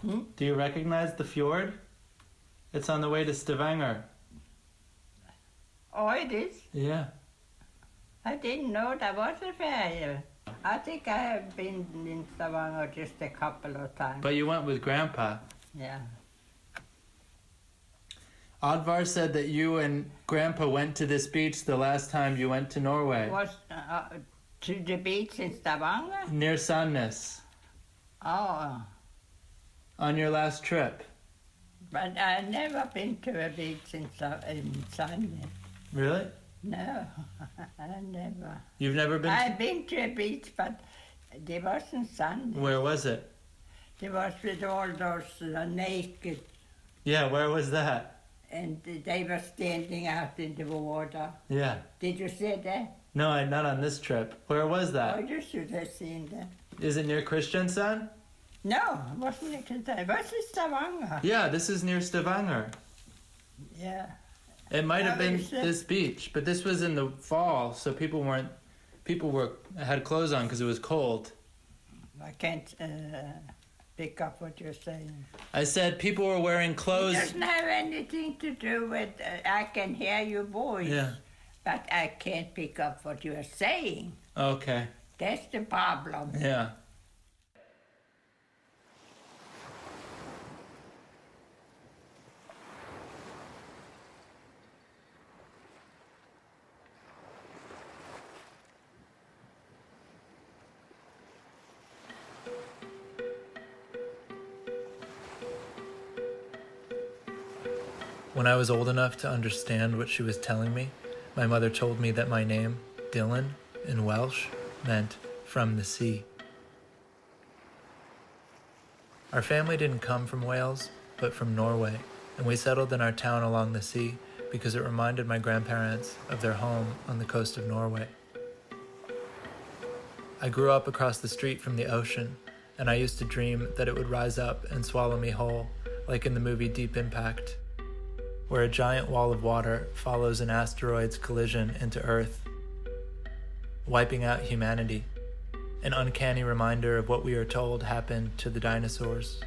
Do you recognize the fjord? It's on the way to Stavanger. Oh, it is? Yeah. I didn't know that was a fair. I think I have been in Stavanger just a couple of times. But you went with Grandpa. Yeah. Oddvar said that you and Grandpa went to this beach the last time you went to Norway. Was to the beach in Stavanger? Near Sandnes. Oh, On your last trip. but I've never been to a beach in Sandnes. Really? No, I never. You've never been I've been to a beach, but there wasn't Sandnes. Where was it? There was with all those naked, Yeah, where was that? and they were standing out in the water. Yeah. Did you see that? No, not on this trip. Where was Oh, that? you should have seen that. Is it near Kristiansand? No, it wasn't it was in Stavanger. Yeah, this is near Stavanger. Yeah. It might have been Is it? this beach, but this was in the fall, so people had clothes on because it was cold. I can't pick up what you're saying. I said people were wearing It clothes. doesn't have anything to do with, I can hear your voice, Yeah. but I can't pick up what you're saying. Okay. That's the problem. Yeah. When I was old enough to understand what she was telling me, my mother told me that my name, Dylan, in Welsh, meant from the sea. Our family didn't come from Wales, but from Norway, and we settled in our town along the sea because it reminded my grandparents of their home on the coast of Norway. I grew up across the street from the ocean, and I used to dream that it would rise up and swallow me whole, like in the movie Deep Impact, where a giant wall of water follows an asteroid's collision into Earth, wiping out humanity, an uncanny reminder of what we are told happened to the dinosaurs.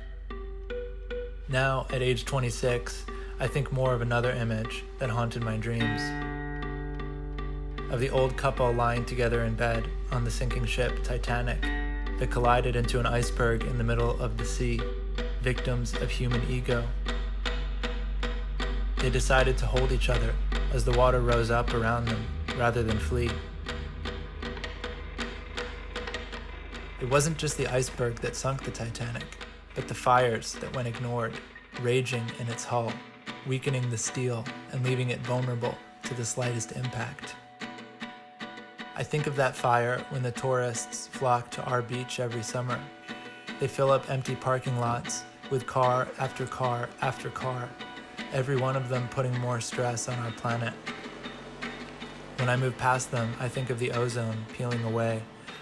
Now, at age 26, I think more of another image that haunted my dreams, of the old couple lying together in bed on the sinking ship Titanic that collided into an iceberg in the middle of the sea, victims of human ego. They decided to hold each other as the water rose up around them rather than flee. It wasn't just the iceberg that sunk the Titanic, but the fires that went ignored, raging in its hull, weakening the steel and leaving it vulnerable to the slightest impact. I think of that fire when the tourists flock to our beach every summer. They fill up empty parking lots with car after car after car, every one of them putting more stress on our planet. When I move past them, I think of the ozone peeling away.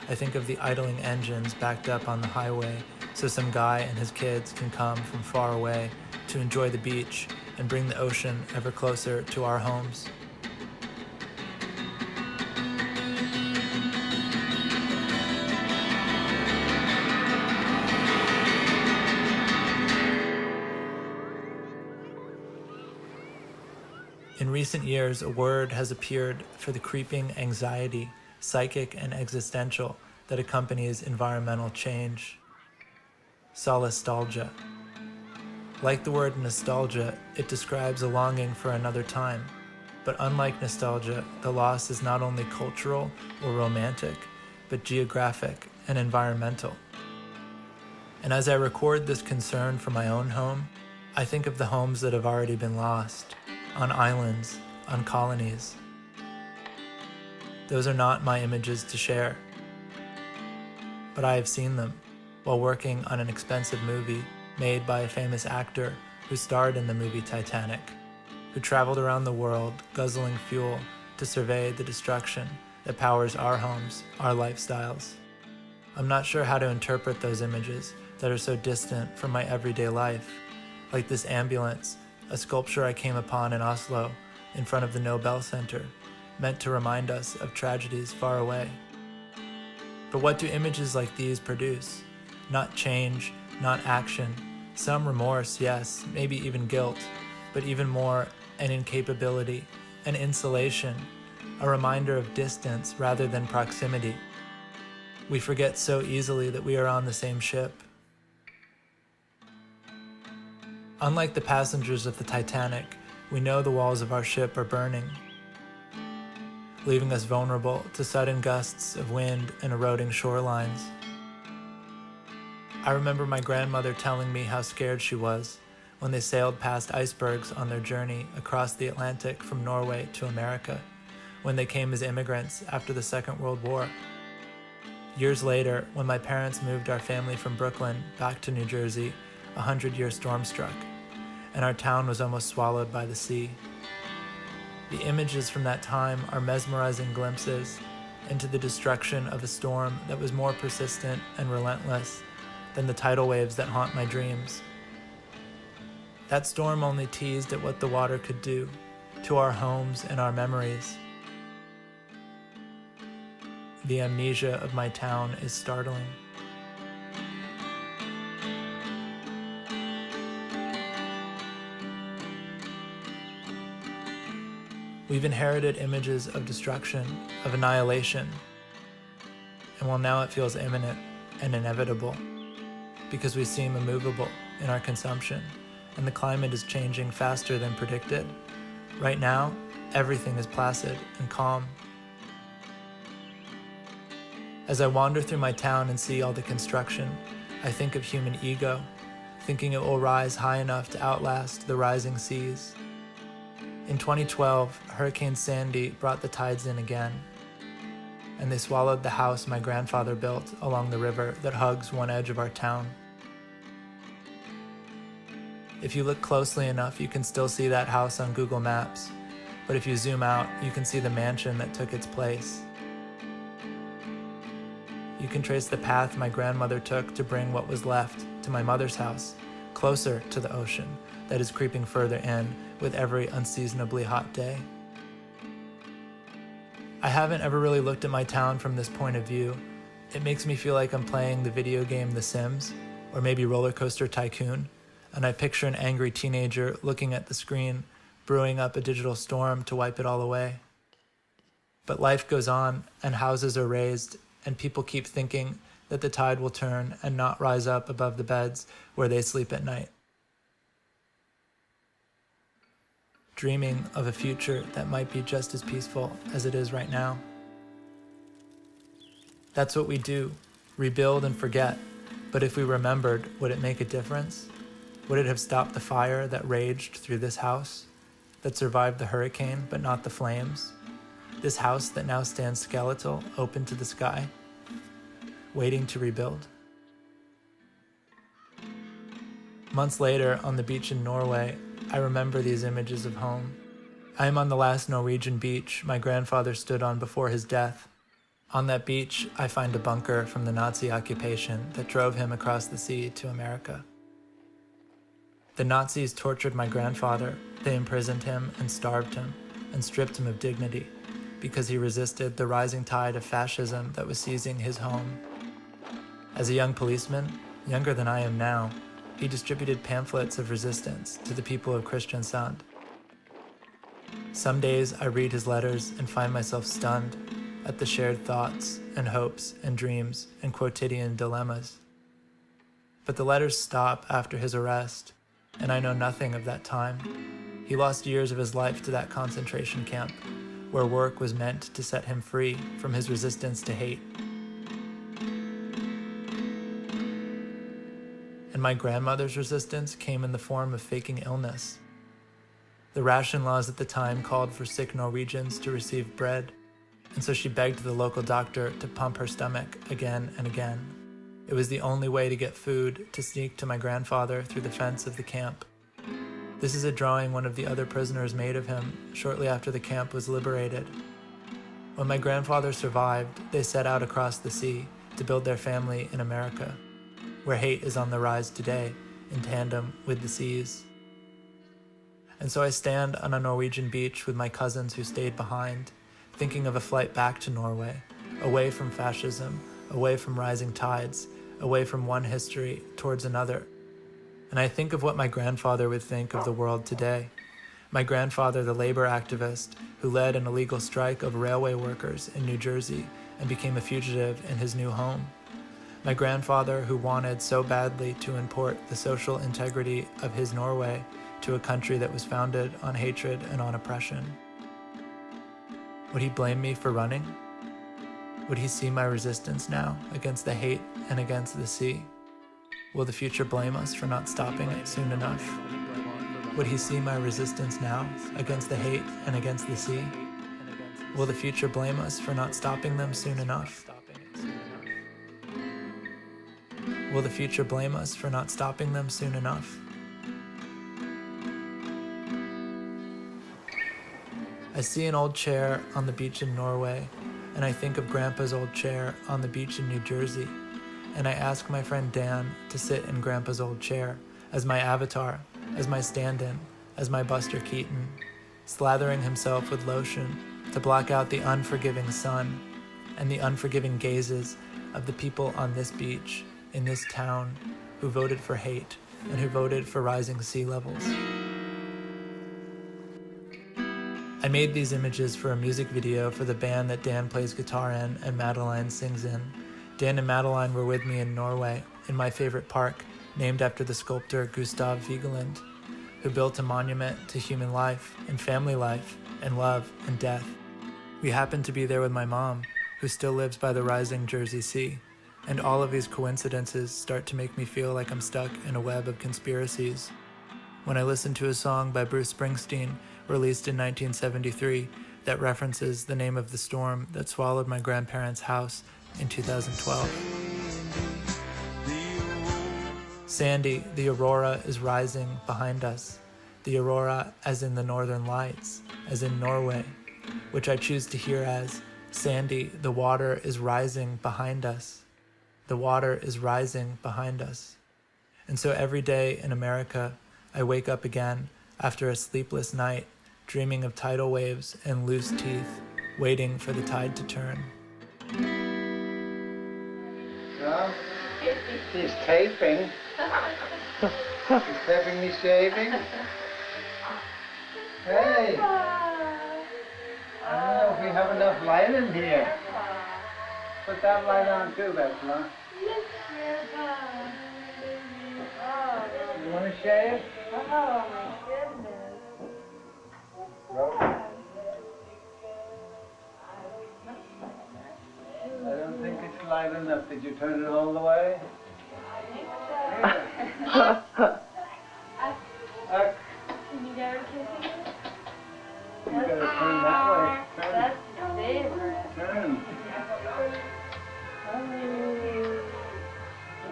I think of the idling engines backed up on the highway so some guy and his kids can come from far away to enjoy the beach and bring the ocean ever closer to our homes. In recent years, a word has appeared for the creeping anxiety, psychic and existential, that accompanies environmental change: solastalgia. Like the word nostalgia, it describes a longing for another time. But unlike nostalgia, the loss is not only cultural or romantic, but geographic and environmental. And as I record this concern for my own home, I think of the homes that have already been lost, on islands, on colonies. Those are not my images to share, but I have seen them while working on an expensive movie made by a famous actor who starred in the movie Titanic, who traveled around the world guzzling fuel to survey the destruction that powers our homes, our lifestyles. I'm not sure how to interpret those images that are so distant from my everyday life, like this ambulance, a sculpture I came upon in Oslo in front of the Nobel Center, meant to remind us of tragedies far away. But what do images like these produce? Not change, not action, Some remorse, yes, maybe even guilt, but even more, an incapability, an insulation, a reminder of distance rather than proximity. We forget so easily that we are on the same ship. Unlike the passengers of the Titanic, we know the walls of our ship are burning, leaving us vulnerable to sudden gusts of wind and eroding shorelines. I remember my grandmother telling me how scared she was when they sailed past icebergs on their journey across the Atlantic from Norway to America, when they came as immigrants after the Second World War. Years later, when my parents moved our family from Brooklyn back to New Jersey, a 100-year storm struck, and our town was almost swallowed by the sea. The images from that time are mesmerizing glimpses into the destruction of a storm that was more persistent and relentless than the tidal waves that haunt my dreams. That storm only teased at what the water could do to our homes and our memories. The amnesia of my town is startling. We've inherited images of destruction, of annihilation, and while now it feels imminent and inevitable, because we seem immovable in our consumption, and the climate is changing faster than predicted. Right now, everything is placid and calm. As I wander through my town and see all the construction, I think of human ego, thinking it will rise high enough to outlast the rising seas. In 2012, Hurricane Sandy brought the tides in again, and they swallowed the house my grandfather built along the river that hugs one edge of our town. If you look closely enough, you can still see that house on Google Maps, but if you zoom out, you can see the mansion that took its place. You can trace the path my grandmother took to bring what was left to my mother's house, closer to the ocean that is creeping further in with every unseasonably hot day. I haven't ever really looked at my town from this point of view. It makes me feel like I'm playing the video game The Sims, or maybe Roller Coaster Tycoon, and I picture an angry teenager looking at the screen, brewing up a digital storm to wipe it all away. But life goes on, and houses are raised, and people keep thinking that the tide will turn and not rise up above the beds where they sleep at night. Dreaming of a future that might be just as peaceful as it is right now. That's what we do, rebuild and forget. But if we remembered, would it make a difference? Would it have stopped the fire that raged through this house, that survived the hurricane but not the flames? This house that now stands skeletal, open to the sky, waiting to rebuild. Months later, on the beach in Norway, I remember these images of home. I am on the last Norwegian beach my grandfather stood on before his death. On that beach, I find a bunker from the Nazi occupation that drove him across the sea to America. The Nazis tortured my grandfather. They imprisoned him and starved him and stripped him of dignity because he resisted the rising tide of fascism that was seizing his home. As a young policeman, younger than I am now, he distributed pamphlets of resistance to the people of Kristiansand. Some days I read his letters and find myself stunned at the shared thoughts and hopes and dreams and quotidian dilemmas. But the letters stop after his arrest, and I know nothing of that time. He lost years of his life to that concentration camp, where work was meant to set him free from his resistance to hate. And my grandmother's resistance came in the form of faking illness. The ration laws at the time called for sick Norwegians to receive bread, and so she begged the local doctor to pump her stomach again and again. It was the only way to get food to sneak to my grandfather through the fence of the camp. This is a drawing one of the other prisoners made of him shortly after the camp was liberated. When my grandfather survived, they set out across the sea to build their family in America, where hate is on the rise today, in tandem with the seas. And so I stand on a Norwegian beach with my cousins who stayed behind, thinking of a flight back to Norway, away from fascism, away from rising tides, away from one history towards another. And I think of what my grandfather would think of the world today. My grandfather, the labor activist who led an illegal strike of railway workers in New Jersey and became a fugitive in his new home. My grandfather who wanted so badly to import the social integrity of his Norway to a country that was founded on hatred and on oppression. Would he blame me for running? Would he see my resistance now against the hate and against the sea? Will the future blame us for not stopping it soon enough? Would he see my resistance now against the hate and against the sea? Will the future blame us for not stopping them soon enough? Will the future blame us for not stopping them soon enough? I see an old chair on the beach in Norway, and I think of Grandpa's old chair on the beach in New Jersey, and I ask my friend Dan to sit in Grandpa's old chair as my avatar, as my stand-in, as my Buster Keaton, slathering himself with lotion to block out the unforgiving sun and the unforgiving gazes of the people on this beach, in this town, who voted for hate and who voted for rising sea levels. I made these images for a music video for the band that Dan plays guitar in and Madeline sings in. Dan and Madeline were with me in Norway, in my favorite park, named after the sculptor Gustav Vigeland, who built a monument to human life and family life and love and death. We happened to be there with my mom, who still lives by the rising Jersey Sea, and all of these coincidences start to make me feel like I'm stuck in a web of conspiracies. When I listen to a song by Bruce Springsteen, released in 1973, that references the name of the storm that swallowed my grandparents' house in 2012. Sandy, the aurora is rising behind us. The aurora as in the northern lights, as in Norway, which I choose to hear as, Sandy, the water is rising behind us. The water is rising behind us. And so every day in America, I wake up again after a sleepless night, dreaming of tidal waves and loose teeth, waiting for the tide to turn. No, he's taping. He's taping me shaving. Hey! I don't know if we have enough light in here. Put that light on too, Betsla. You want to shave? Oh, my goodness. I don't think it's light enough. Did you turn it all the way? Can you get her kissing? You gotta turn that way. Turn. That's your favorite. Turn.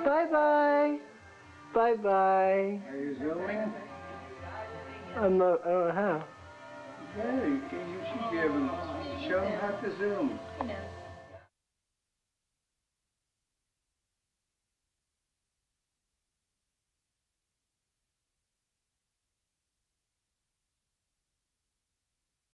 Bye-bye. Bye-bye. Are you zooming? I don't know how. Yeah, you should be able to show them how to zoom. You know.